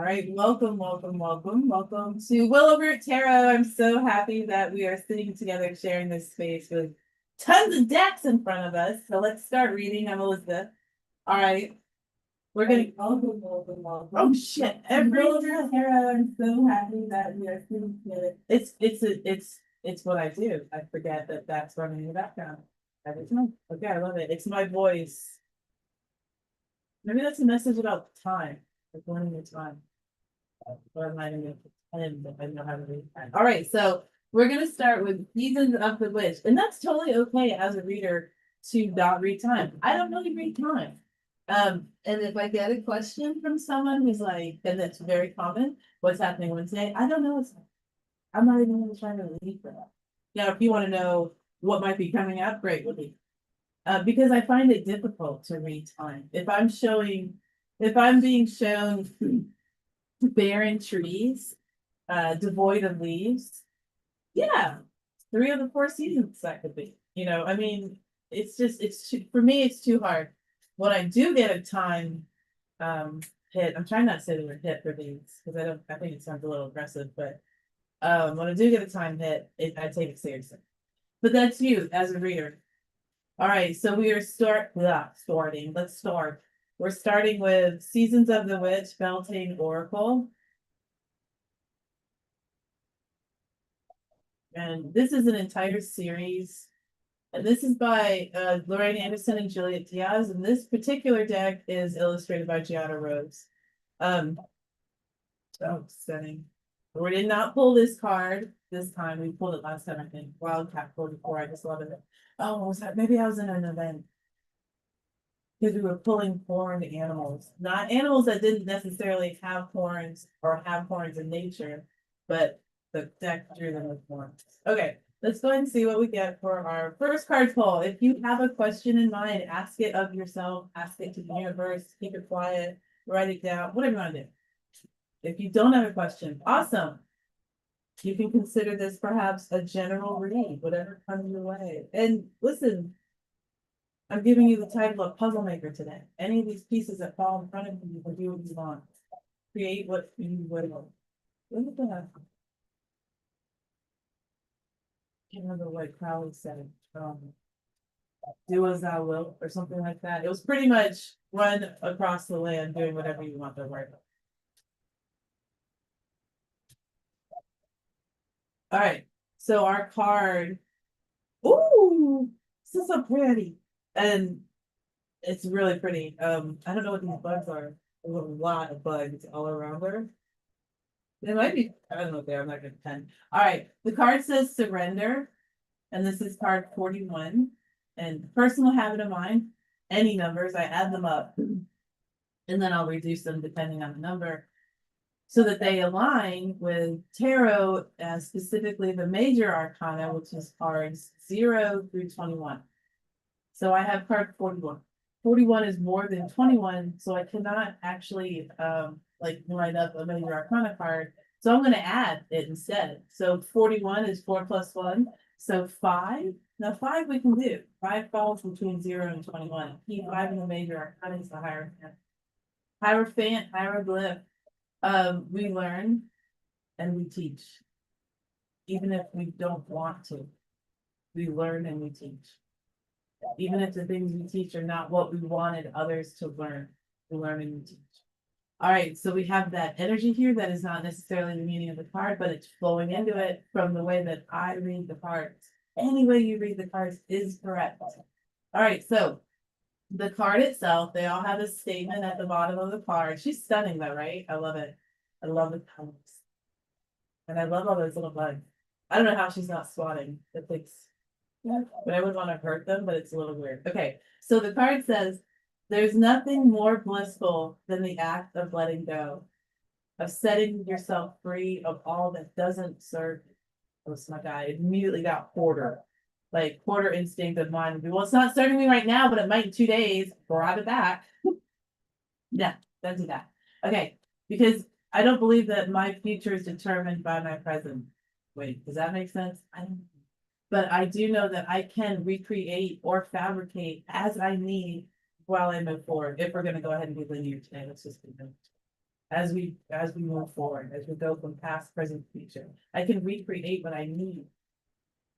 right, welcome to Willow Tarot. I'm so happy that we are sitting together sharing this space with tons of decks in front of us. So let's start reading. I'm Elizabeth. All right, we're gonna welcome. Oh shit! Willow Tarot. I'm so happy that we are sitting together. It's what I do. I forget that that's running in the background every time. Okay, I love it. It's my voice. Maybe that's a message about time. Like learning your time. Or am I gonna pretend that I know how to read time? All right, so we're gonna start with Seasons of the Witch, and that's totally okay as a reader to not read time. I don't really read time. And if I get a question from someone who's like, and that's very common, what's happening Wednesday? I don't know what's happening. I'm not even gonna try to read for that. Now, if you want to know what might be coming up, great, we'll be. Because I find it difficult to read time. If I'm being shown barren trees, devoid of leaves, yeah, 3 of the 4 seasons that could be. I mean, it's too, for me, it's too hard. When I do get a time hit, I'm trying not to say the word hit for these because I think it sounds a little aggressive, but when I do get a time hit, I take it seriously. But that's you as a reader. All right, so we are starting. Let's start. We're starting with Seasons of the Witch, Beltane Oracle. And this is an entire series. And this is by Lorraine Anderson and Juliet Diaz. And this particular deck is illustrated by Gianna Rose. Oh, stunning. We did not pull this card this time. We pulled it last time, I think. Wildcat pulled it before. I just love it. Oh, what was that? Maybe I was in an event. Because we were pulling horned animals. Not animals that didn't necessarily have horns or have horns in nature, but the deck drew them with horns. Okay, let's go ahead and see what we get for our first card pull. If you have a question in mind, ask it of yourself, ask it to the universe, keep it quiet, write it down, whatever you want to do. If you don't have a question, awesome. You can consider this perhaps a general read, whatever comes your way. And listen, I'm giving you the title of puzzle maker today. Any of these pieces that fall in front of you, you can do what you want. Create what you will. Look at that. I can't remember what Crowley said. Do as thou wilt, or something like that. It was pretty much run across the land doing whatever you want to worry about. All right. So our card. Ooh, this is so pretty. And it's really pretty. I don't know what these bugs are. There's a lot of bugs all around her. They might be, I don't know if they are, I'm not gonna pretend. All right, the card says surrender, and this is card 41. And personal habit of mine, any numbers, I add them up, and then I'll reduce them depending on the number, so that they align with tarot, specifically the major arcana, which is cards 0 through 21. So I have card 41. 41 is more than 21, so I cannot actually like line up a major arcana card. So I'm going to add it instead. So 41 is 4 plus 1. So 5. Now 5 we can do. 5 falls between 0 and 21. Keep 5 in the major arcana is the Hierophant. Hierophant, hieroglyph. We learn and we teach. Even if we don't want to. We learn and we teach. Even if the things we teach are not what we wanted others to learn, we learn and we teach. All right, so we have that energy here that is not necessarily the meaning of the card, but it's flowing into it from the way that I read the cards. Any way you read the cards is correct. All right, so the card itself, they all have a statement at the bottom of the card. She's stunning though, right? I love it. I love the colors. And I love all those little bugs. I don't know how she's not swatting. It thinks. But I would want to hurt them, but it's a little weird. Okay, so the card says, there's nothing more blissful than the act of letting go, of setting yourself free of all that doesn't serve you. Oh, my guy immediately got hoarder. Like hoarder instinct of mine would be, well, it's not serving me right now, but it might in 2 days. Grab it back. Yeah, don't do that. Okay, because I don't believe that my future is determined by my present. Wait, does that make sense? I don't. But I do know that I can recreate or fabricate as I need while I move forward. If we're going to go ahead and be linear today, let's just be linear. as we move forward, as we go from past, present, future. I can recreate what I need.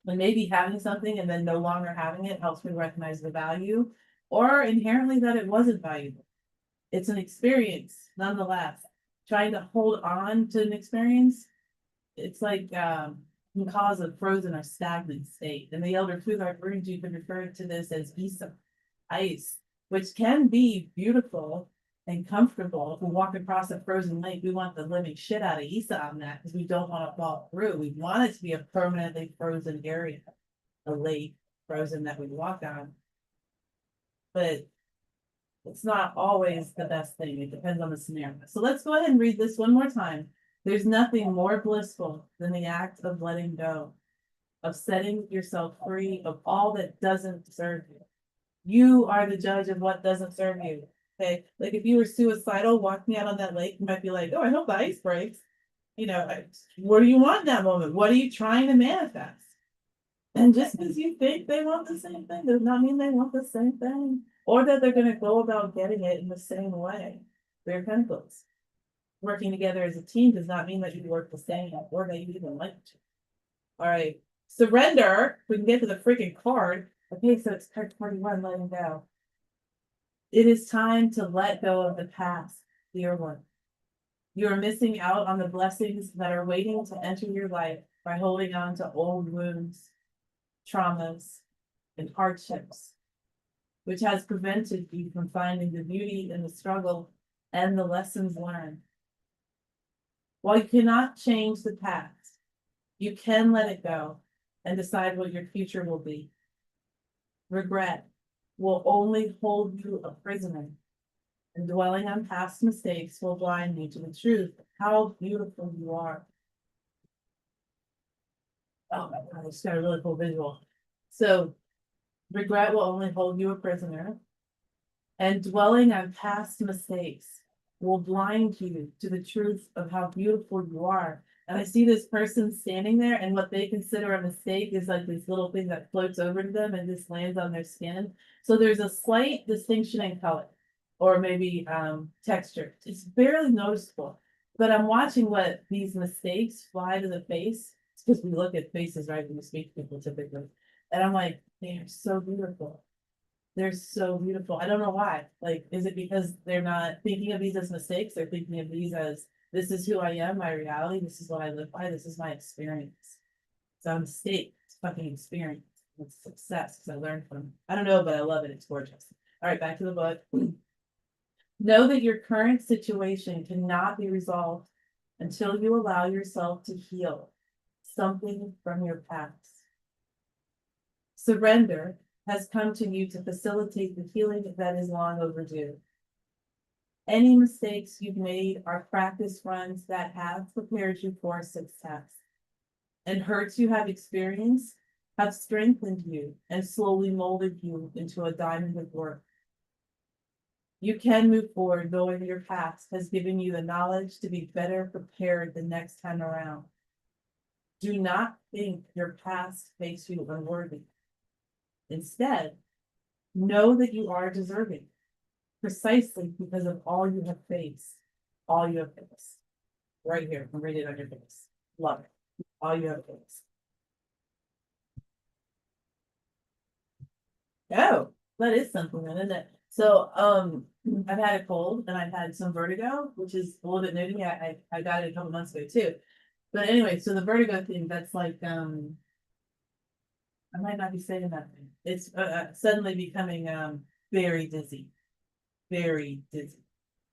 And maybe having something and then no longer having it helps me recognize the value, or inherently that it wasn't valuable. It's an experience, nonetheless. Trying to hold on to an experience, it's like can cause a frozen or stagnant state. And the elder Futhark runes, you can refer to this as Isa, ice, which can be beautiful and comfortable. If we walk across a frozen lake, we want the living shit out of Isa on that because we don't want to fall through. We want it to be a permanently frozen area, a lake frozen that we walk on. But it's not always the best thing. It depends on the scenario. So let's go ahead and read this one more time. There's nothing more blissful than the act of letting go, of setting yourself free of all that doesn't serve you. You are the judge of what doesn't serve you. Okay. Like if you were suicidal, walking out on that lake, you might be like, oh, I hope the ice breaks. What do you want in that moment? What are you trying to manifest? And just because you think they want the same thing does not mean they want the same thing. Or that they're going to go about getting it in the same way. They're pentacles. Working together as a team does not mean that you work the same or that you even like to. All right. Surrender. We can get to the freaking card. Okay, so it's card 41, letting go. It is time to let go of the past, dear one. You are missing out on the blessings that are waiting to enter your life by holding on to old wounds, traumas, and hardships, which has prevented you from finding the beauty in the struggle and the lessons learned. While you cannot change the past, you can let it go and decide what your future will be. Regret will only hold you a prisoner, and dwelling on past mistakes will blind you to the truth of how beautiful you are. Oh my God, I just got a really cool visual. So, regret will only hold you a prisoner, and dwelling on past mistakes will blind you to the truth of how beautiful you are. And I see this person standing there, and what they consider a mistake is like this little thing that floats over to them and just lands on their skin. So there's a slight distinction in color, or maybe texture. It's barely noticeable. But I'm watching what these mistakes fly to the face, because we look at faces, right, when we speak to people typically. And I'm like, they're so beautiful. They're so beautiful. I don't know why. Like, is it because they're not thinking of these as mistakes? They're thinking of these as, this is who I am, my reality. This is what I live by. This is my experience. It's not a mistake. It's fucking experience. It's success because I learned from it. I don't know, but I love it. It's gorgeous. All right, back to the book. Know that your current situation cannot be resolved until you allow yourself to heal something from your past. Surrender has come to you to facilitate the healing that is long overdue. Any mistakes you've made are practice runs that have prepared you for success. And hurts you have experienced have strengthened you and slowly molded you into a diamond of work. You can move forward knowing your past has given you the knowledge to be better prepared the next time around. Do not think your past makes you unworthy. Instead, know that you are deserving, precisely because of all you have faced. All you have faced. Right here, I'm reading it on your face. Love it. All you have faced. Oh, that is something, isn't it? So, I've had a cold and I've had some vertigo, which is a little bit new to me. I got it a couple months ago too. But anyway, so the vertigo thing, that's like, I might not be saying that thing. It's suddenly becoming very dizzy. Very dizzy.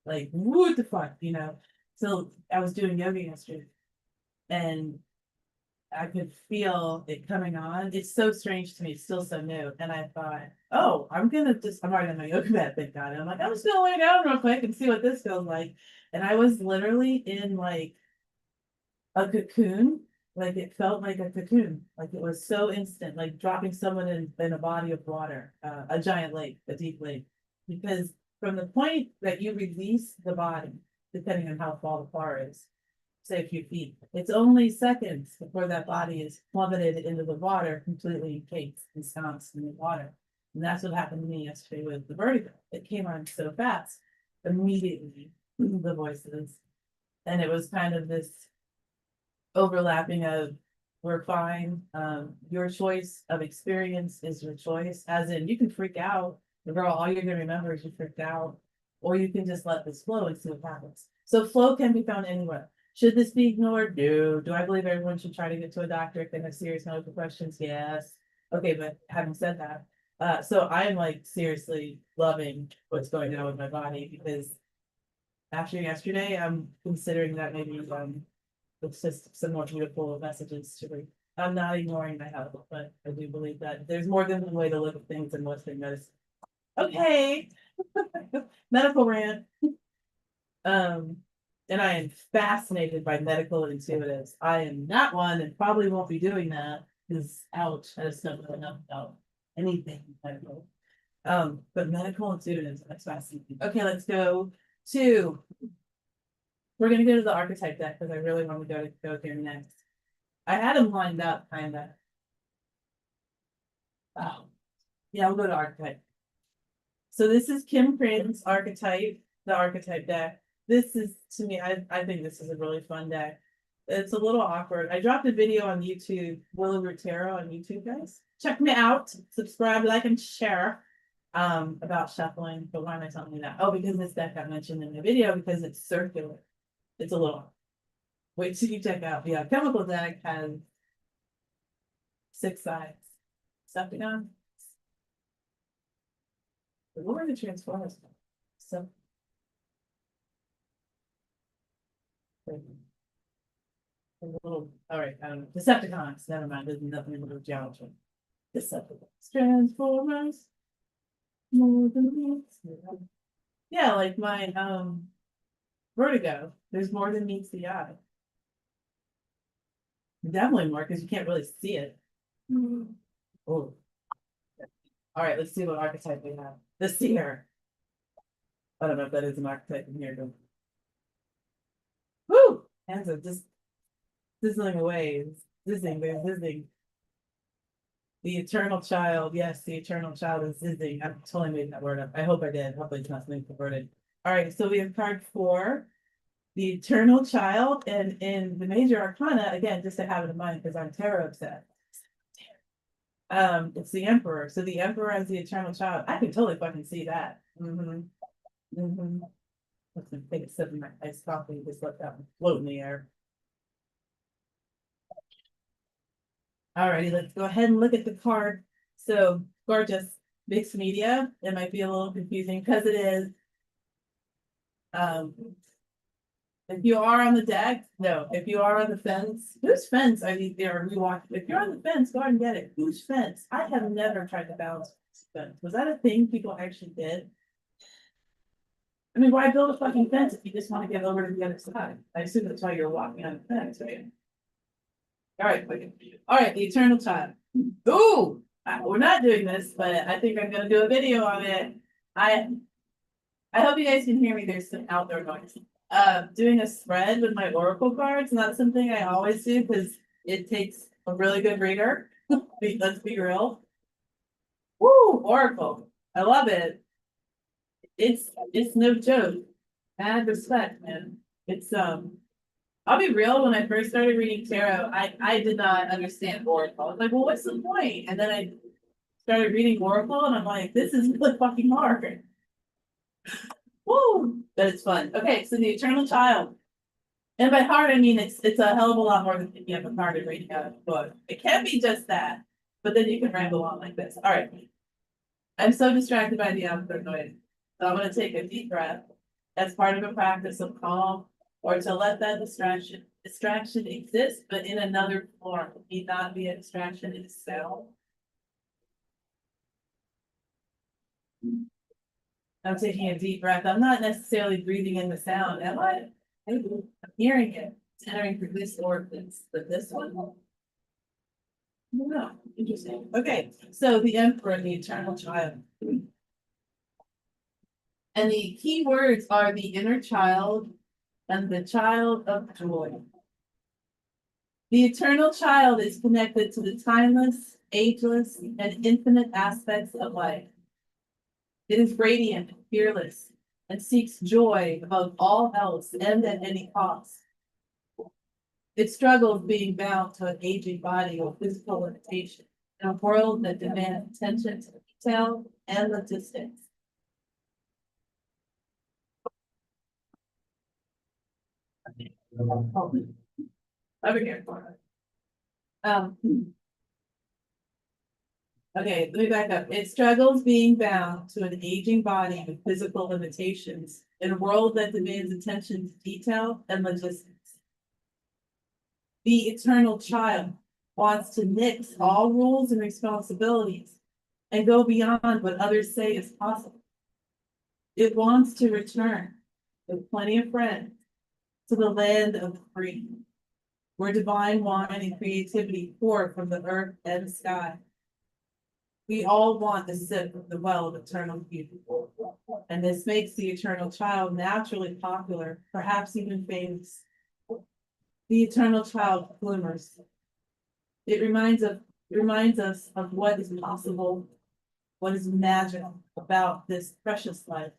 Like, what the fuck, So I was doing yoga yesterday and I could feel it coming on. It's so strange to me. It's still so new. And I thought, oh, I'm already on my yoga mat, thank God. And I'm like, I'm just gonna lay down real quick and see what this feels like. And I was literally in like a cocoon. Like it felt like a cocoon. Like it was so instant, like dropping someone in a body of water, a giant lake, a deep lake. Because from the point that you release the body, depending on how far the bar is, say a few feet, it's only seconds before that body is plummeted into the water, completely encased, ensconced in the water. And that's what happened to me yesterday with the vertigo. It came on so fast. Immediately, the voices, And it was kind of this overlapping of we're fine. Your choice of experience is your choice. As in, you can freak out, but girl, all you're gonna remember is you freaked out, or you can just let this flow and see what happens. So flow can be found anywhere. Should this be ignored? No. Do I believe everyone should try to get to a doctor if they have serious medical questions? Yes. Okay, but having said that, so I'm like seriously loving what's going on with my body because after yesterday, I'm considering that maybe it's just some more beautiful messages to read. I'm not ignoring my health, but I do believe that there's more than one way to look at things in Western medicine. Okay, medical rant. And I am fascinated by medical intuitives. I am not one and probably won't be doing that because ouch, I just don't know enough about anything medical. But medical intuitives, that's fascinating. Okay, let's go to, we're gonna go to the archetype deck because I really want to go here next. I had them lined up kind of. Oh, yeah, we'll go to archetype. So this is Kim Crane's archetype, the archetype deck. This is, to me, I think this is a really fun deck. It's a little awkward. I dropped a video on YouTube, Willow Rutero on YouTube, guys. Check me out, subscribe, like, and share about shuffling. But why am I telling you that? Oh, because this deck got mentioned in the video because it's circular. It's a little, wait till you check out. Yeah, chemical deck has 6 sides. Septicon. What are the transformers? So a little, all right, Decepticons, never mind, there's nothing to do with geometry. Decepticons, Transformers, more than meets. Yeah, like my Vertigo, there's more than meets the eye. Definitely more, because you can't really see it. Oh. All right, let's see what archetype we have. The Seer. I don't know if that is an archetype in here, but woo! Hands are just sizzling away. Zizzing, they're zizzing. The eternal child. Yes, the eternal child is zizzing. I totally made that word up. I hope I did. Hopefully it's not something perverted. All right, so we have card 4, the eternal child, and in the major arcana, again, just to have it in mind because I'm tarot obsessed. It's the emperor. So the emperor as the eternal child. I can totally fucking see that. Let's take a sip of my iced coffee. Just let that one float in the air. Alrighty, let's go ahead and look at the card. So gorgeous, mixed media. It might be a little confusing because it is. If you are on the deck, no. If you are on the fence, whose fence are you there? We walk. If you're on the fence, go ahead and get it. Whose fence? I have never tried to balance fence. Was that a thing people actually did? I mean, why build a fucking fence if you just want to get over to the other side? I assume that's why you're walking on the fence, right? All right, all right, the eternal child. Ooh, we're not doing this, but I think I'm gonna do a video on it. I hope you guys can hear me. There's some outdoor noise. Doing a spread with my oracle cards, not something I always do because it takes a really good reader. Let's be real. Woo, oracle. I love it. It's no joke. Add respect, man. It's I'll be real, when I first started reading tarot, I did not understand oracle. I was like, well, what's the point? And then I started reading oracle and I'm like, this is really fucking hard. Woo! But it's fun. Okay, so the eternal child. And by hard, I mean it's a hell of a lot more than picking up a card and reading a book. It can't be just that, but then you can ramble on like this. All right. I'm so distracted by the outdoor noise. So I'm gonna take a deep breath as part of a practice of calm, or to let that distraction exist, but in another form. It need not be a distraction itself. I'm taking a deep breath. I'm not necessarily breathing in the sound, am I? I'm hearing it. It's entering through this orifice, but this one? No, interesting. Okay, so the emperor, the eternal child. And the key words are the inner child and the child of joy. The eternal child is connected to the timeless, ageless, and infinite aspects of life. It is radiant, fearless, and seeks joy above all else and at any cost. It struggles being bound to an aging body or physical limitation in a world that demands attention to detail and logistics. Over here. Um, okay, let me back up. It struggles being bound to an aging body with physical limitations in a world that demands attention to detail and logistics. The eternal child wants to nix all rules and responsibilities and go beyond what others say is possible. It wants to return with plenty of friends to the land of the free, where divine wine and creativity pour from the earth and sky. We all want to sip of the well of eternal beauty, and this makes the eternal child naturally popular, perhaps even famous. The eternal child glimmers. It reminds us of what is possible, what is magical about this precious life.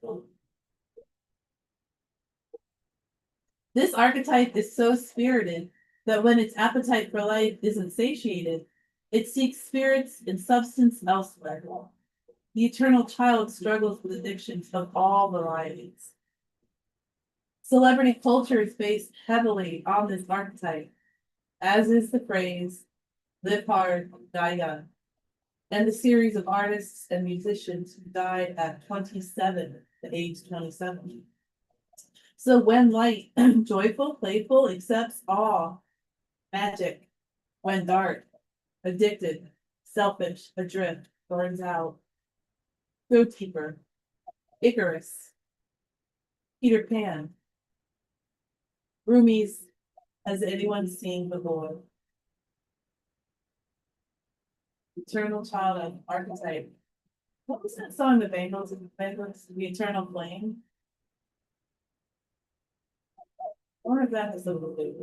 This archetype is so spirited that when its appetite for life isn't satiated, it seeks spirits and substance elsewhere. The eternal child struggles with addictions of all varieties. Celebrity culture is based heavily on this archetype, as is the phrase, live hard, die young, and the series of artists and musicians who died at 27, the age 27. So when light, joyful, playful, accepts awe, magic, when dark, addicted, selfish, adrift, burns out, Throat Keeper, Icarus, Peter Pan, Rumi's, has anyone seen the Lord? Eternal child of archetype. What was that song, the Bengals, the Eternal Flame? Or if that has a little bit.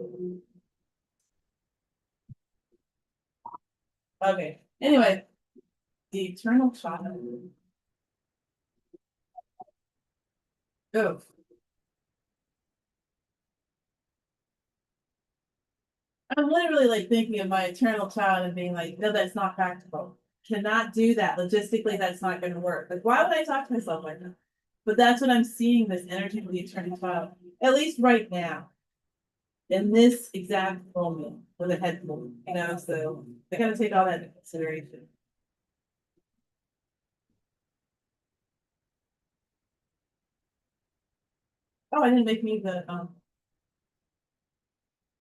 Okay, anyway, the eternal child. Oh. I'm literally like thinking of my eternal child and being like, no, that's not practical. Cannot do that. Logistically, that's not going to work. Like, why would I talk to myself like that? But that's what I'm seeing, this energy of the eternal child, at least right now, in this exact moment with a head full, you know, so I gotta take all that into consideration. Oh, I didn't make me the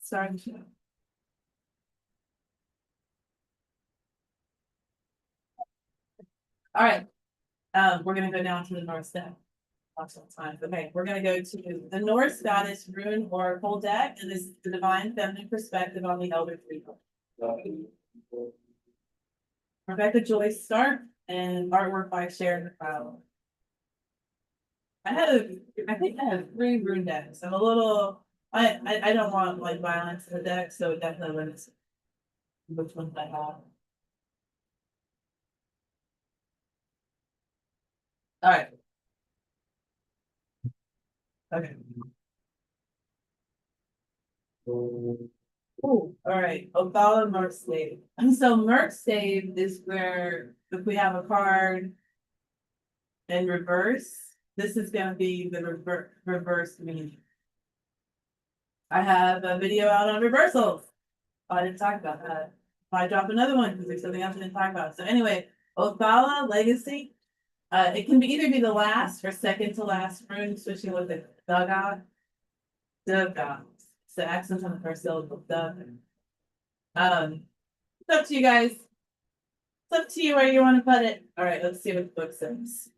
starting show. All right. We're gonna go down to the North Step. Lots of time. Okay, we're gonna go to the Norse Goddess Rune Oracle deck, and this is the divine feminine perspective on the Elder Triangle. Rebecca Joyce Stark and artwork by Sharon McFarlane. I think I have 3 rune decks. I'm a little, I don't want like violence in the deck, so it definitely limits which ones I have. All right. Okay. Ooh, all right. Othala Merc Stave. And so Merc Stave is where if we have a card in reverse, this is going to be the reverse meaning. I have a video out on reversals. Oh, I didn't talk about that. I drop another one because there's something else I didn't talk about. So anyway, Othala Legacy. It can either be the last or second to last rune, switching with the Daga. Daga. It's the accent on the first syllable. Daga. It's up to you guys. It's up to you where you want to put it. All right, let's see what the book says.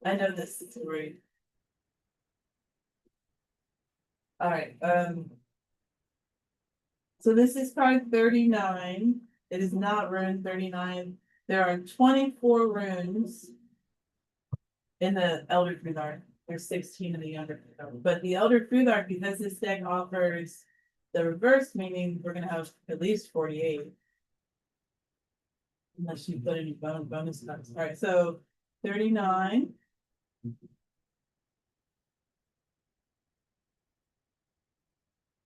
I know this is rude. All right. So this is card 39. It is not rune 39. There are 24 runes in the Elder Futhark. There's 16 in the Younger Futhark. But the Elder Futhark, because this deck offers the reverse meaning, we're gonna have at least 48. Unless you put any bonus cards. All right, so 39.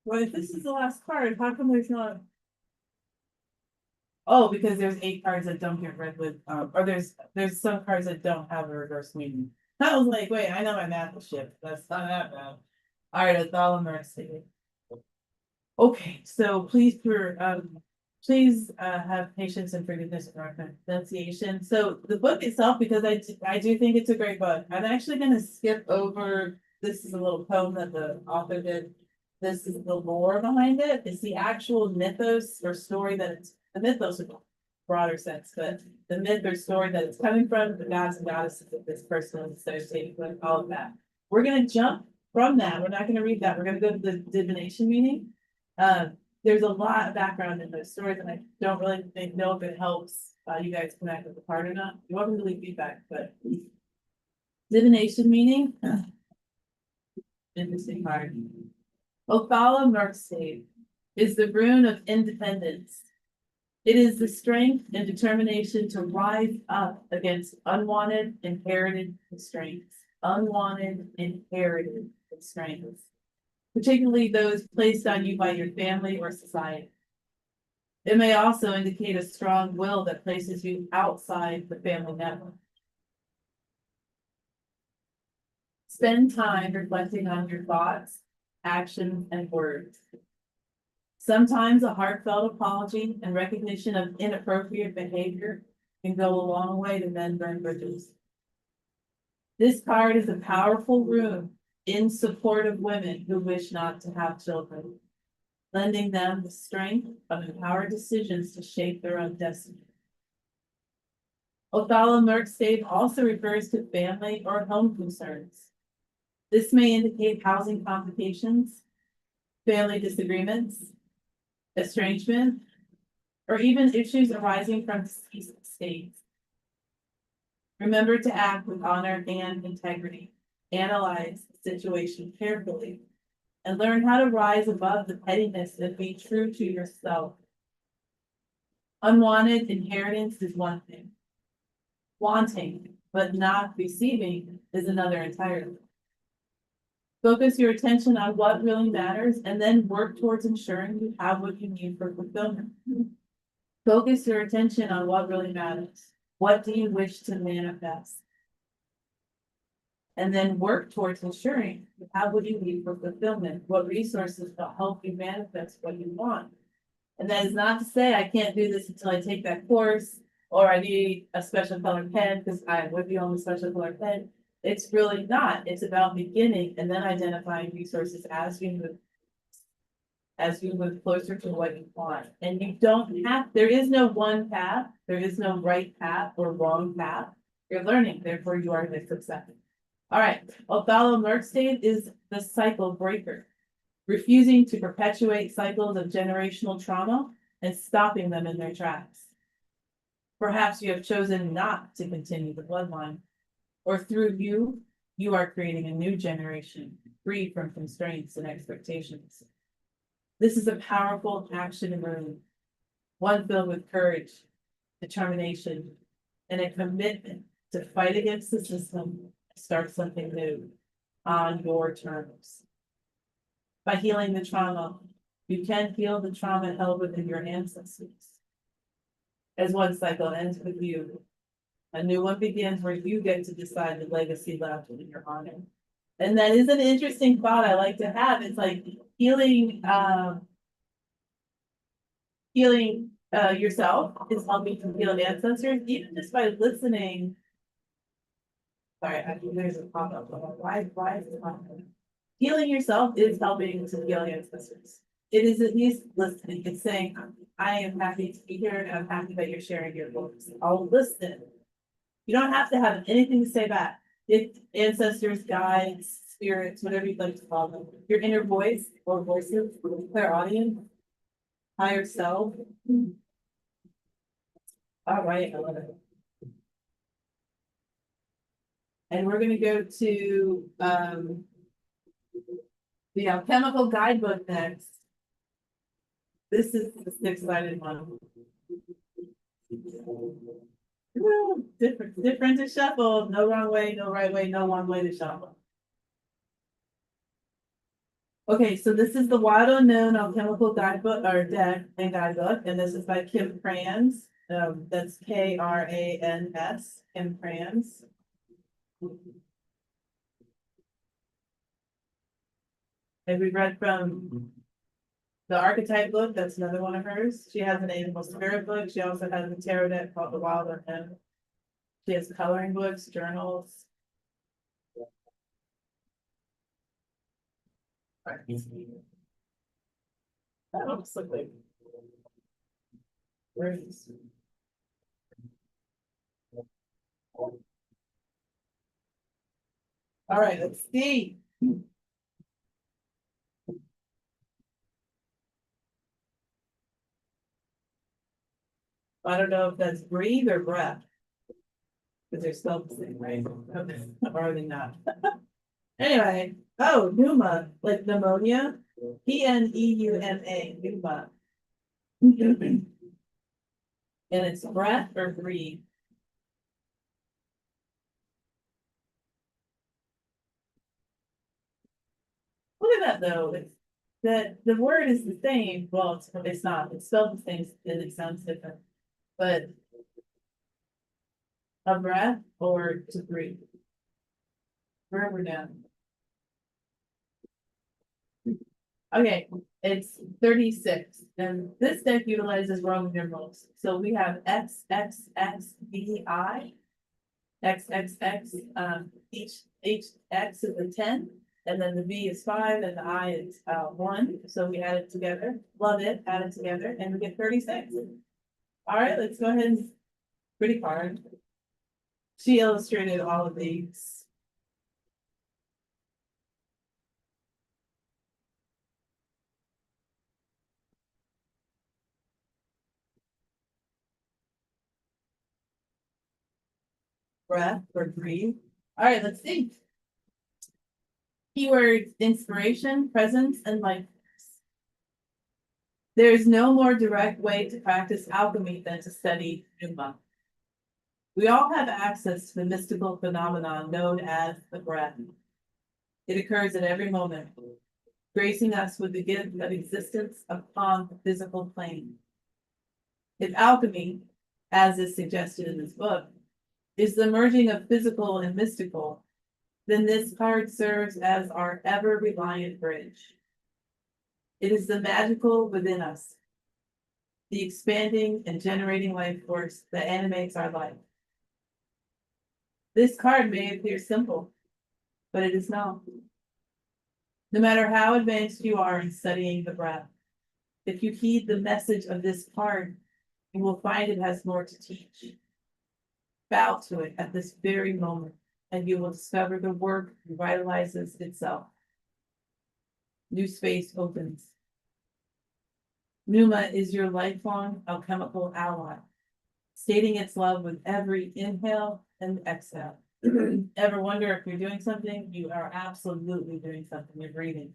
Well, if this is the last card, how come there's not? Oh, because there's 8 cards that don't get read with, or there's some cards that don't have a reverse meaning. I was like, wait, I know my math was shit. That's not that bad. All right, a dollar mercy. Okay, so please have patience and forgiveness for our pronunciation. So the book itself, because I do think it's a great book. I'm actually going to skip over. This is a little poem that the author did. This is the lore behind it. It's the actual mythos or story that it's the mythos in a broader sense, but the myth or story that it's coming from, the gods and goddesses that this person is associated with, all of that. We're going to jump from that. We're not going to read that. We're going to go to the divination meaning. There's a lot of background in those stories, and I don't really know if it helps you guys connect with the part or not. You're welcome to leave feedback, but divination meaning, interesting part. Othala Merkstate is the rune of independence. It is the strength and determination to rise up against unwanted, inherited constraints. Unwanted, inherited constraints, particularly those placed on you by your family or society. It may also indicate a strong will that places you outside the family network. Spend time reflecting on your thoughts, actions, and words. Sometimes a heartfelt apology and recognition of inappropriate behavior can go a long way to mend burn bridges. This card is a powerful rune in support of women who wish not to have children, lending them the strength of empowered decisions to shape their own destiny. Othala Merkstate also refers to family or home concerns. This may indicate housing complications, family disagreements, estrangement, or even issues arising from deceased states. Remember to act with honor and integrity. Analyze the situation carefully and learn how to rise above the pettiness and be true to yourself. Unwanted inheritance is one thing. Wanting, but not receiving is another entirely. Focus your attention on what really matters and then work towards ensuring you have what you need for fulfillment. Focus your attention on what really matters. What do you wish to manifest? And then work towards ensuring you have what you need for fulfillment. What resources will help you manifest what you want? And that is not to say I can't do this until I take that course, or I need a special color pen because I would be on the special color pen. It's really not. It's about beginning and then identifying resources as you move closer to what you want. And you don't have, there is no one path, there is no right path or wrong path. You're learning, therefore you are the success. All right, Othala Merkstate is the cycle breaker, refusing to perpetuate cycles of generational trauma and stopping them in their tracks. Perhaps you have chosen not to continue the bloodline, or through you are creating a new generation, free from constraints and expectations. This is a powerful action room, one filled with courage, determination, and a commitment to fight against the system and start something new on your terms. By healing the trauma, you can heal the trauma held within your ancestors. As one cycle ends with you, a new one begins where you get to decide the legacy left in your honor. And that is an interesting thought I like to have. It's like healing yourself is helping to heal ancestors, even just by listening. Sorry, there's a pop-up. Why is it popping? Healing yourself is helping to heal ancestors. It is at least listening. It's saying, I am happy to be here and I'm happy that you're sharing your voice. I'll listen. You don't have to have anything to say back. If ancestors, guides, spirits, whatever you'd like to call them, your inner voice or voices, their audience, higher self. All right, I love it. And we're going to go to the alchemical guidebook next. This is the 6-sided one. Different to shuffle. No wrong way, no right way, no one way to shuffle. Okay, so this is the Wild Unknown Alchemical Guidebook or deck and guidebook, and this is by Kim Krans. That's Krans, Kim Krans. And we read from the archetype book, that's another one of hers. She has an animal spirit book. She also has a tarot deck called the Wild Unknown. She has coloring books, journals. That looks like words. All right, let's see. I don't know if that's breathe or breath. Because they're spelled the same, right? Or are they not? Anyway, oh, pneuma, like pneumonia. Pneuma, pneuma. And it's breath or breathe. Look at that though. It's, that the word is the same. Well, it's not. It's spelled the same and it sounds different. But a breath or to breathe. Wherever down. Okay, it's 36, and this deck utilizes Roman numerals. So we have X, X, X, B, I, X, X, X, each X is a 10, and then the B is 5, and the I is 1. So we add it together. Love it, add it together, and we get 36. All right, let's go ahead and pretty card. She illustrated all of these. Breath or breathe. All right, let's see. Keywords: inspiration, presence, and life. There is no more direct way to practice alchemy than to study pneuma. We all have access to the mystical phenomenon known as the breath. It occurs at every moment, gracing us with the gift of existence upon the physical plane. If alchemy, as is suggested in this book, is the merging of physical and mystical, then this card serves as our ever-reliant bridge. It is the magical within us, the expanding and generating life force that animates our life. This card may appear simple, but it is not. No matter how advanced you are in studying the breath, if you heed the message of this card, you will find it has more to teach. Bow to it at this very moment, and you will discover the work revitalizes itself. New space opens. Pneuma is your lifelong alchemical ally, stating its love with every inhale and exhale. Ever wonder if you're doing something? You are absolutely doing something. You're breathing.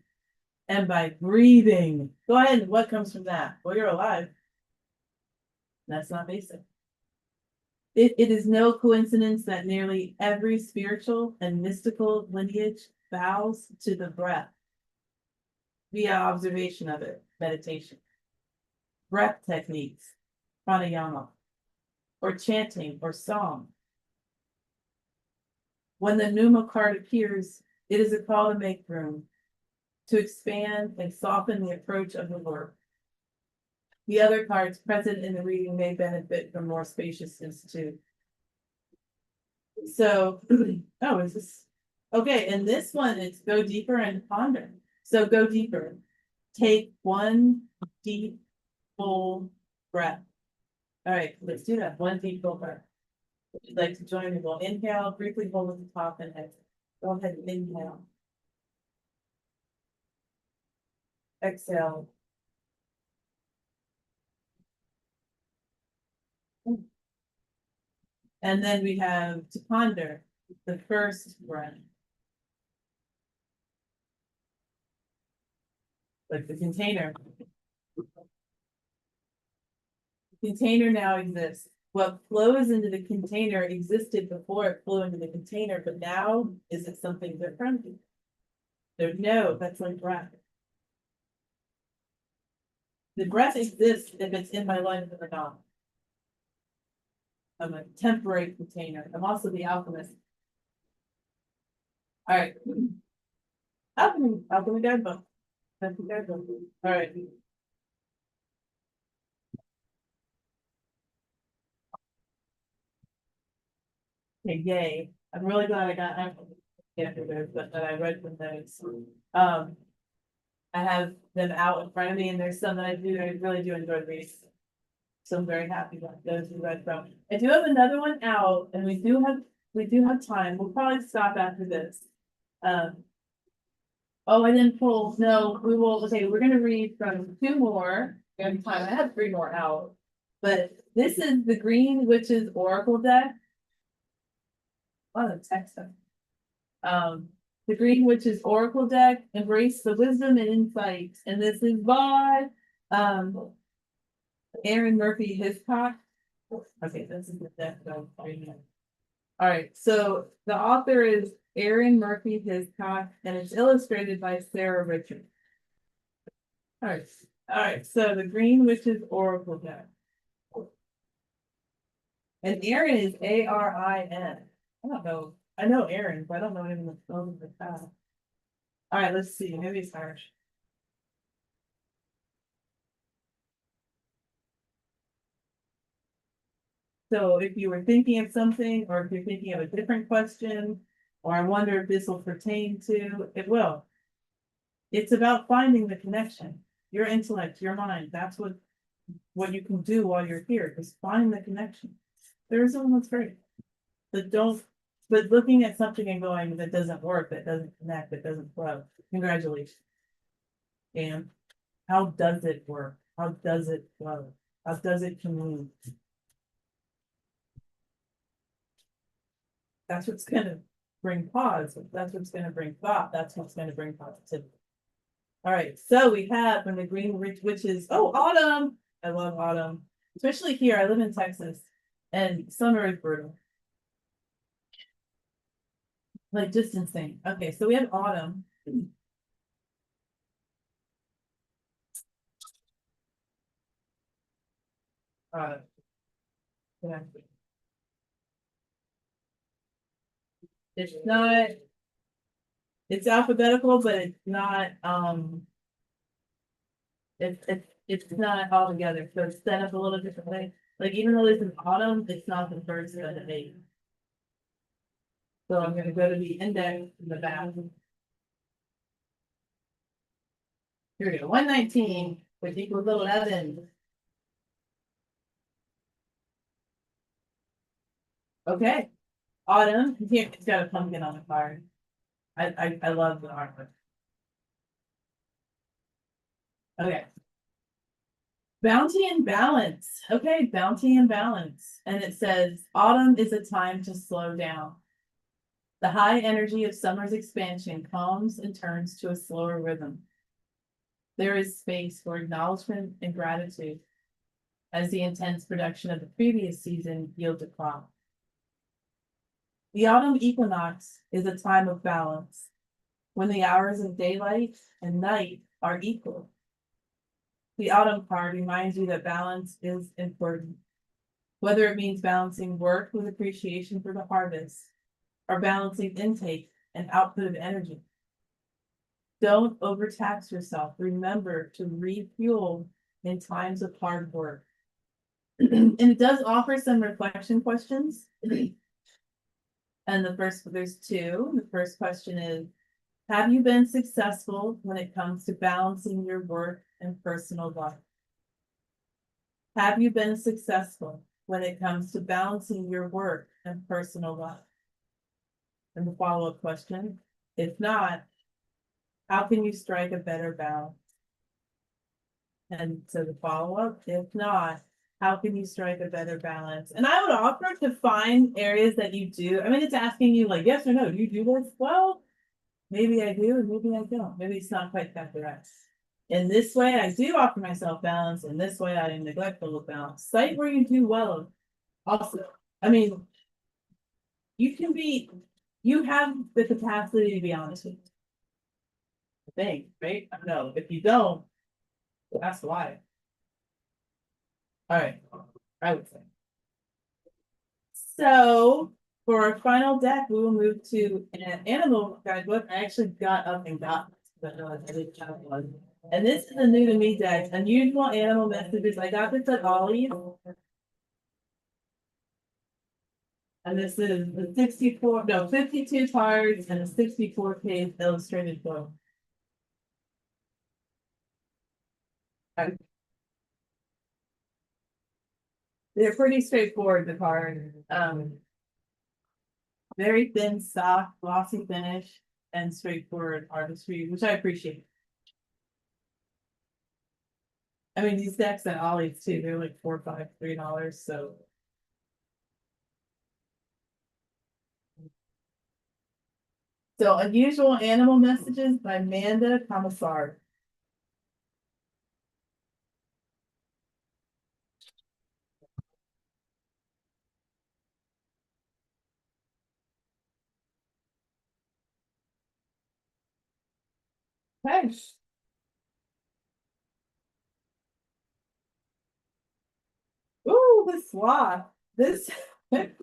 And by breathing, go ahead. What comes from that? Well, you're alive. That's not basic. It is no coincidence that nearly every spiritual and mystical lineage bows to the breath via observation of it, meditation, breath techniques, pranayama, or chanting or song. When the pneuma card appears, it is a call to make room, to expand and soften the approach of the work. The other cards present in the reading may benefit from more spaciousness too. So, oh, is this, okay, and this one is go deeper and ponder. So go deeper. Take one deep, full breath. All right, let's do that. One deep, full breath. If you'd like to join me, we'll inhale, briefly hold at the top and exhale. Go ahead and inhale. Exhale. And then we have to ponder the first breath. Like the container. The container now exists. What flows into the container existed before it flew into the container, but now is it something different? No, that's like breath. The breath exists if it's in my life or not. I'm a temporary container. I'm also the alchemist. All right. Alchemy guidebook. Alchemy guidebook. All right. Okay, yay. I'm really glad I got but that I read from those. I have them out in front of me, and there's some that I really do enjoy reading. So I'm very happy about those we read from. I do have another one out, and we do have time. We'll probably stop after this. Oh, I didn't pull. No, we will. Okay, we're gonna read from two more. We have time. I have three more out, but this is the Green Witch's Oracle deck. A lot of text stuff. The Green Witch's Oracle deck, embrace the wisdom and insight. And this is by Aaron Murphy Hiscock. Okay, this is the deck that I was reading. All right, so the author is Aaron Murphy Hiscock, and it's illustrated by Sarah Richards. All right, so the Green Witch's Oracle deck. And Aaron is Arin. I don't know. I know Aaron, but I don't know anyone that spells it like that. All right, let's see. Maybe it's harsh. So if you were thinking of something, or if you're thinking of a different question, or I wonder if this will pertain to, it will. It's about finding the connection. Your intellect, your mind, that's what you can do while you're here, is find the connection. There is one that's great. But looking at something and going, that doesn't work, that doesn't connect, that doesn't flow. Congratulations. And how does it work? How does it flow? How does it commune? That's what's gonna bring pause. That's what's gonna bring thought. That's what's gonna bring positivity. All right, so we have from the Green Witches. Oh, autumn! I love autumn, especially here. I live in Texas, and summer is brutal. Like just insane. Okay, so we have autumn. Uh, yeah. It's not. It's alphabetical, but it's not. It's not all together. So it's set up a little differently. Like even though this is autumn, it's not the first of the eight. So I'm gonna go to the index in the back. Here we go. 119, which equals 11. Okay. Autumn. Here, it's got a pumpkin on the card. I love the artwork. Okay. Bounty and balance. Okay, bounty and balance. And it says, autumn is a time to slow down. The high energy of summer's expansion calms and turns to a slower rhythm. There is space for acknowledgement and gratitude as the intense production of the previous season yields a crop. The autumn equinox is a time of balance, when the hours of daylight and night are equal. The autumn card reminds you that balance is important, whether it means balancing work with appreciation for the harvest, or balancing intake and output of energy. Don't overtax yourself. Remember to refuel in times of hard work. And it does offer some reflection questions. And there's two. The first question is, have you been successful when it comes to balancing your work and personal life? Have you been successful when it comes to balancing your work and personal life? And the follow-up question, if not, how can you strike a better balance? And so the follow-up, if not, how can you strike a better balance? And I would offer to find areas that you do. I mean, it's asking you like, yes or no, do you do this? Well, maybe I do, and maybe I don't. Maybe it's not quite that direct. In this way, I do offer myself balance. In this way, I am neglectful of balance. Cite where you do well. Also, I mean, you have the capacity to be honest with you. I think, right? I don't know. If you don't, that's why. All right, I would say. So for our final deck, we will move to an animal guidebook. I actually got up and got this, but no, I didn't have one. And this is a new to me deck, unusual animal messages. I got this at Ollie's. And this is the 64, no, 52 cards and a 64 page illustrated book. They're pretty straightforward, the card. Very thin stock, glossy finish, and straightforward artistry, which I appreciate. I mean, these decks at Ollie's too, they're like $4, $5, $3, so. So Unusual Animal Messages by Amanda Commissar. Okay. Ooh, the sloth. This it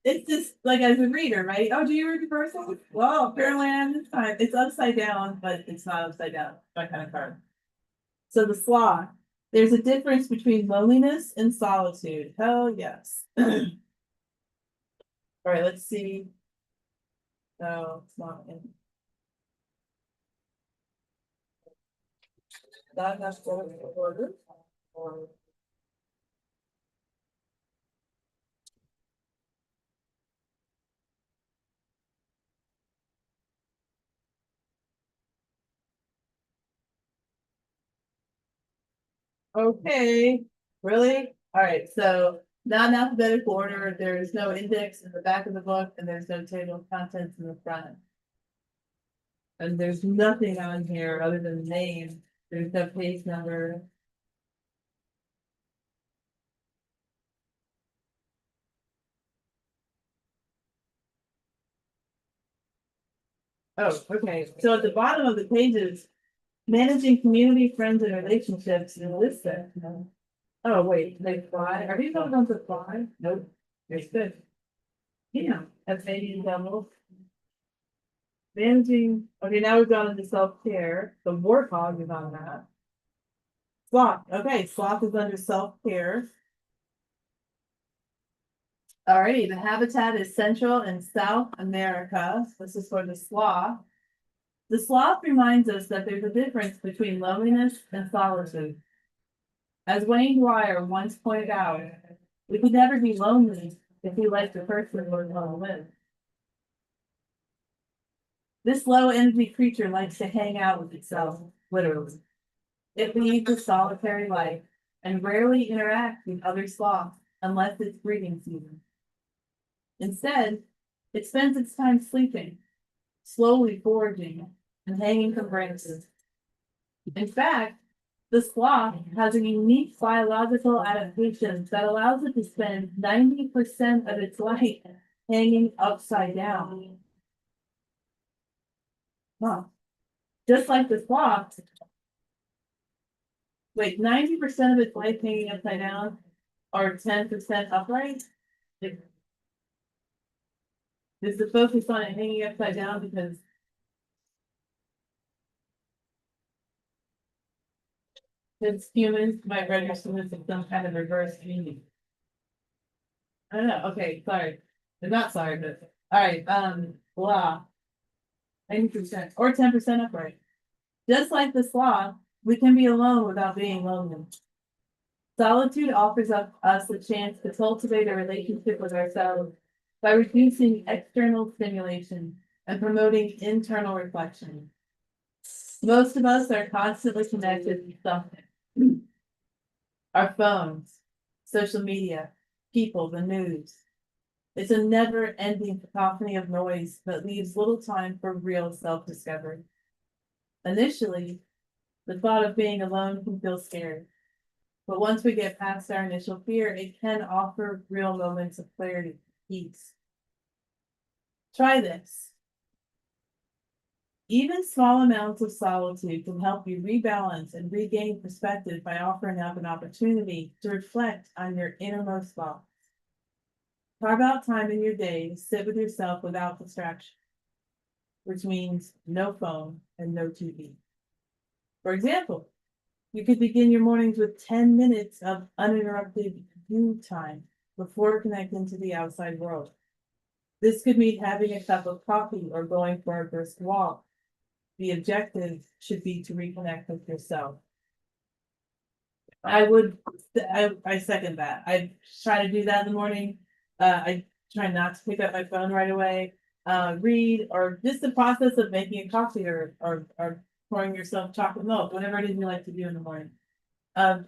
it's just like as a reader, right? Oh, do you read reversal? Well, apparently I'm this time. It's upside down, but it's not upside down. My kind of card. So the sloth. There's a difference between loneliness and solitude. Hell yes. All right, let's see. No, it's not in. That's order. Okay, really? All right, so not in alphabetical order. There's no index in the back of the book, and there's no table of contents in the front. And there's nothing on here other than the name. There's no page number. Oh, okay. So at the bottom of the pages, managing community, friends, and relationships, and list there. Oh, wait, they fly. Are these all ones that fly? Nope. There's fish. Yeah, that's maybe double. Managing, okay, now we've gone into self-care. The warthog is on that. Sloth, okay, sloth is under self-care. Alrighty, the habitat is Central and South America. This is for the sloth. The sloth reminds us that there's a difference between loneliness and solitude. As Wayne Dwyer once pointed out, we could never be lonely if we let the person we're alone with. This low energy creature likes to hang out with itself, literally. It leads a solitary life and rarely interacts with other sloths unless it's breeding season. Instead, it spends its time sleeping, slowly foraging, and hanging from branches. In fact, the sloth has a unique biological adaptation that allows it to spend 90% of its life hanging upside down. Huh. Just like the sloth, wait, 90% of its life hanging upside down or 10% upright? Is the focus on it hanging upside down because humans might register this as some kind of reverse meaning? I don't know. Okay, sorry. I'm not sorry, but all right. Blah. 90% or 10% upright. Just like the sloth, we can be alone without being lonely. Solitude offers us a chance to cultivate a relationship with ourselves by reducing external stimulation and promoting internal reflection. Most of us are constantly connected to something. Our phones, social media, people, the news. It's a never-ending cacophony of noise that leaves little time for real self-discovery. Initially, the thought of being alone can feel scary. But once we get past our initial fear, it can offer real moments of clarity, peace. Try this. Even small amounts of solitude can help you rebalance and regain perspective by offering up an opportunity to reflect on your innermost thoughts. Carve out time in your day to sit with yourself without distraction, which means no phone and no TV. For example, you could begin your mornings with 10 minutes of uninterrupted you time before connecting to the outside world. This could mean having a cup of coffee or going for a brisk walk. The objective should be to reconnect with yourself. I would, I second that. I try to do that in the morning. I try not to pick up my phone right away. Read, or just the process of making a coffee, or pouring yourself chocolate milk, whatever it is you like to do in the morning.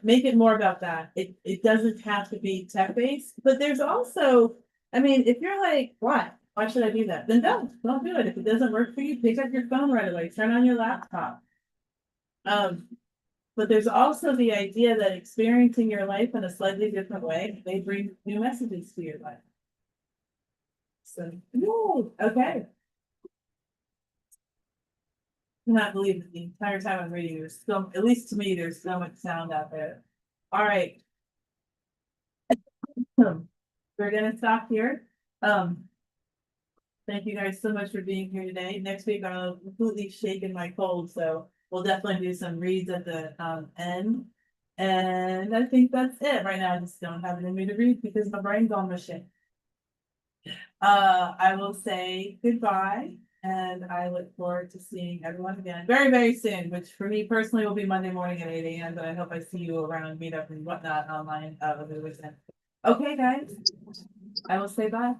Make it more about that. It doesn't have to be tech based, but there's also, I mean, if you're like, why should I do that? Then don't do it. If it doesn't work for you, pick up your phone right away, turn on your laptop. Um, but there's also the idea that experiencing your life in a slightly different way may bring new messages to your life. So, woo, okay. I cannot believe that the entire time I'm reading, there's still, at least to me, there's so much sound out there. All right. We're gonna stop here. Um, thank you guys so much for being here today. Next week, I'll completely shaken my cold, so we'll definitely do some reads at the end. And I think that's it. Right now, I just don't have it in me to read because my brain's on mission. I will say goodbye, and I look forward to seeing everyone again very, very soon, which for me personally will be Monday morning at 8 a.m. But I hope I see you around meetup and whatnot online over the weekend. Okay, guys, I will say bye.